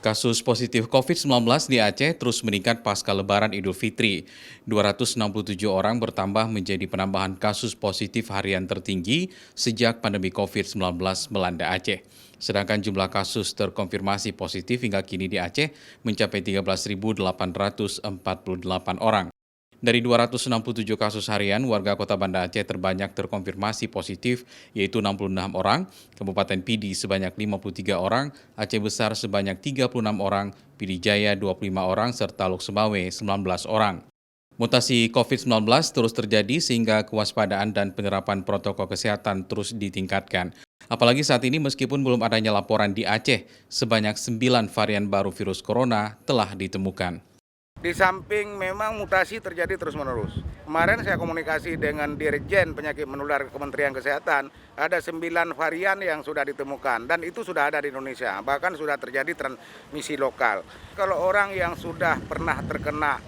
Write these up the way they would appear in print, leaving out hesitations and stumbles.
Kasus positif COVID-19 di Aceh terus meningkat pasca Lebaran Idul Fitri. 267 orang bertambah menjadi penambahan kasus positif harian tertinggi sejak pandemi COVID-19 melanda Aceh. Sedangkan jumlah kasus terkonfirmasi positif hingga kini di Aceh mencapai 13.848 orang. Dari 267 kasus harian, warga Kota Banda Aceh terbanyak terkonfirmasi positif, yaitu 66 orang, Kabupaten Pidi sebanyak 53 orang, Aceh Besar sebanyak 36 orang, Pidi Jaya 25 orang, serta Lok Semawe 19 orang. Mutasi COVID-19 terus terjadi sehingga kewaspadaan dan penerapan protokol kesehatan terus ditingkatkan. Apalagi saat ini meskipun belum adanya laporan di Aceh, sebanyak 9 varian baru virus corona telah ditemukan. Di samping memang mutasi terjadi terus-menerus. Kemarin saya komunikasi dengan Dirjen Penyakit Menular Kementerian Kesehatan, ada 9 varian yang sudah ditemukan dan itu sudah ada di Indonesia, bahkan sudah terjadi transmisi lokal. Kalau orang yang sudah pernah terkena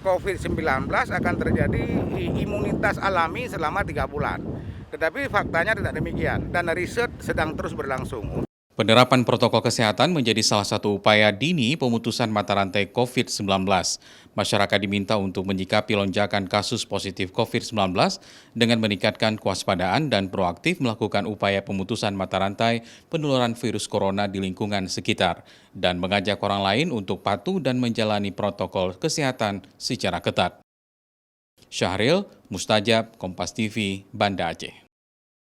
COVID-19 akan terjadi imunitas alami selama 3 bulan. Tetapi faktanya tidak demikian dan riset sedang terus berlangsung. Penerapan protokol kesehatan menjadi salah satu upaya dini pemutusan mata rantai COVID-19. Masyarakat diminta untuk menyikapi lonjakan kasus positif COVID-19 dengan meningkatkan kewaspadaan dan proaktif melakukan upaya pemutusan mata rantai penularan virus corona di lingkungan sekitar dan mengajak orang lain untuk patuh dan menjalani protokol kesehatan secara ketat. Syahril Mustajab, Kompas TV, Banda Aceh.